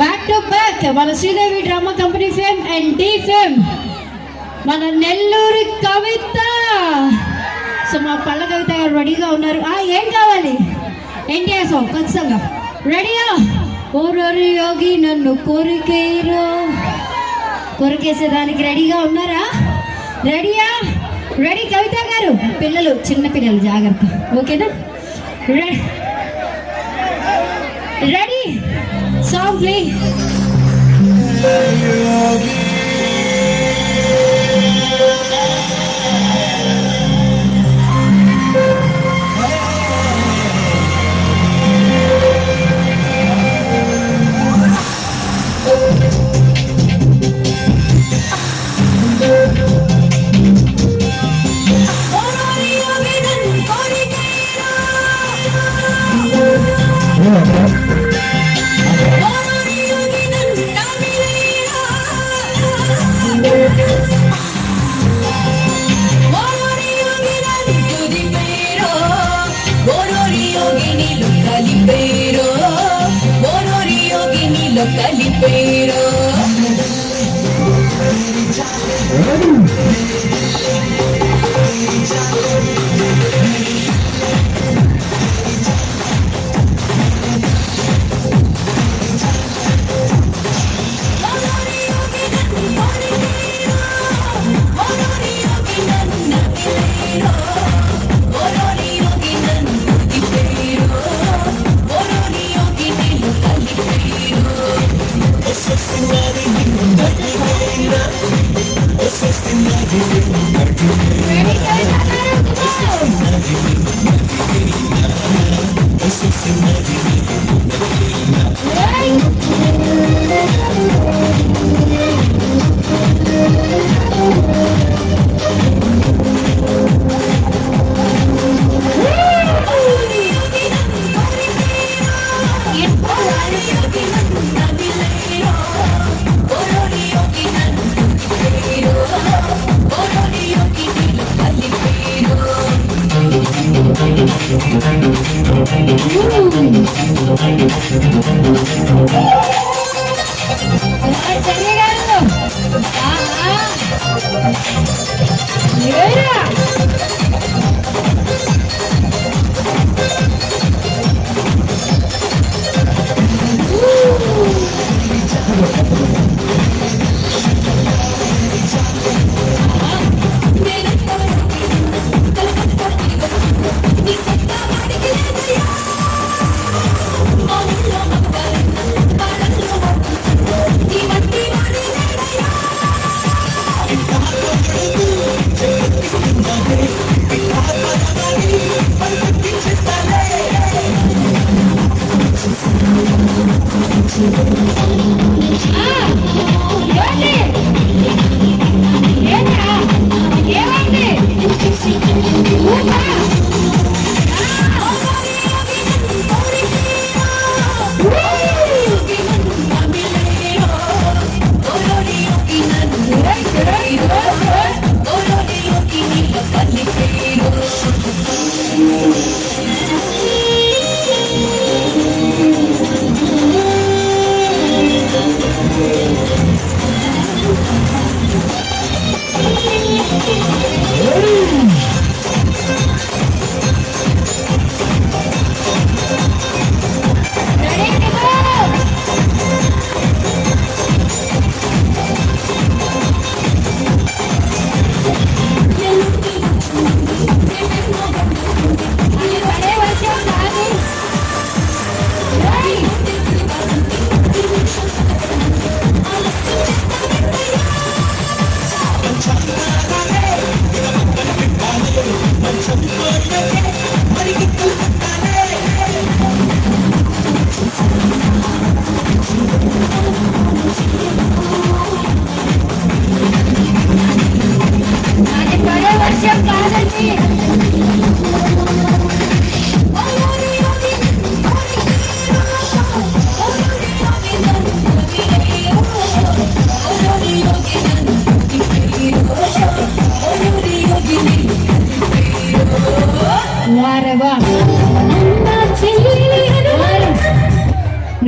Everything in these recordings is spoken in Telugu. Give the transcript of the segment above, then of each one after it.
బ్యాక్ టు బ్యాక్ మన Sridevi drama company fame and the fame మన నెల్లూరి కవిత. సో మా పళ్ళ కవిత గారు రెడీగా ఉన్నారు. ఏం కావాలి ఏంటి సాంగ్ ఖచ్చితంగా రెడీయా? ఓరోరి యోగి నన్ను కొరికేసేదానికి రెడీగా ఉన్నారా? రెడీయా? రెడీ కవిత గారు? పిల్లలు చిన్న పిల్లలు జాగ్రత్త, ఓకేనా? Ready song play. Calipero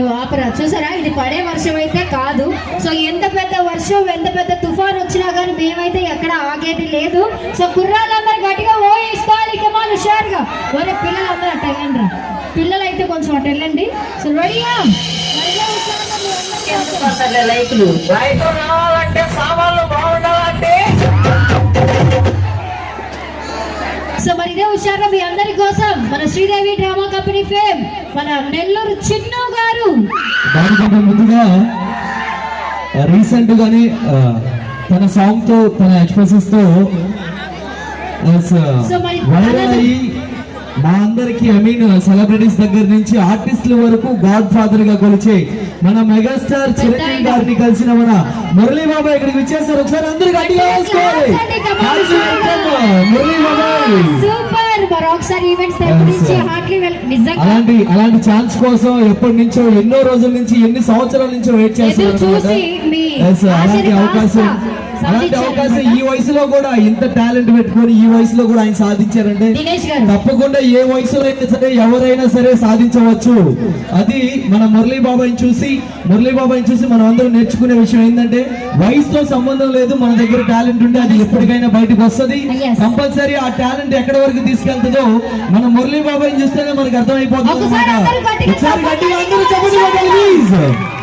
నువ్వు ఆపరా. చూసారా, ఇది పడే వర్షం అయితే కాదు. సో ఎంత పెద్ద వర్షం, ఎంత పెద్ద తుఫాన్ వచ్చినా కానీ మేమైతే ఎక్కడ ఆగేది లేదు. సో కుర్రాళ్ళందరూ గట్టిగా ఓ వేసుకోవాలి. కమాన్ హుషారుగా. ఒరే పిల్లలందరూ అట్ట వెళ్ళండి రా. పిల్లలు అయితే కొంచెం అటు వెళ్ళండి. సో రెడీగా లైట్లు రావాలంటే సామాన్లు బాగుండాలంటే. సో మరి ఇదే హుషారు మీ అందరి కోసం మన శ్రీదేవి డ్రామా కంపెనీ ఫేమ్ మన నెల్లూరు చిన్ను గారు. దానికంటే ముందుగా రీసెంట్ గానే తన సాంగ్ తో తన ఎక్స్ప్రెసెస్ తో వైరల్ అయ్యి మా అందరికి సెలబ్రిటీస్ దగ్గర నుంచి ఆర్టిస్టుల వరకు గాడ్ ఫాదర్ గా కొలిచే మన మెగాస్టార్ చిరంజీవి గారిని కలిసిన మన మురళీ బాబాయ్ ఇక్కడికి వచ్చేసారు. ఒకసారి అందరూ గట్టిగా వేసుకోవాలి. మురళీ బాబాయ్ సూపర్. మరొకసారి ఈవెంట్స్ నుంచి హార్ట్లీ నిజంగా అలాంటి ఛాన్స్ కోసం ఎప్పటి నుంచో ఎన్నో రోజుల నుంచి ఎన్ని సంవత్సరాల నుంచో వెయిట్ చేస్తున్నారు. అలాంటి అవకాశం ఈ వయసులో కూడా ఇంత టాలెంట్ పెట్టుకొని ఈ వయసులో కూడా ఆయన సాధించారంటే తప్పకుండా ఏ వయసులో అయినా సరే ఎవరైనా సరే సాధించవచ్చు. అది మన మురళీ బాబాయ్ని చూసి మనం అందరం నేర్చుకునే విషయం ఏంటంటే వయసుతో సంబంధం లేదు. మన దగ్గర టాలెంట్ ఉంటే అది ఎప్పటికైనా బయటకు వస్తుంది. కంపల్సరీ ఆ టాలెంట్ ఎక్కడి వరకు తీసుకెళ్తుందో మన మురళీ బాబాయ్ని చూస్తేనే మనకు అర్థమైపోతుంది.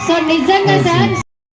సో నిజంగా సార్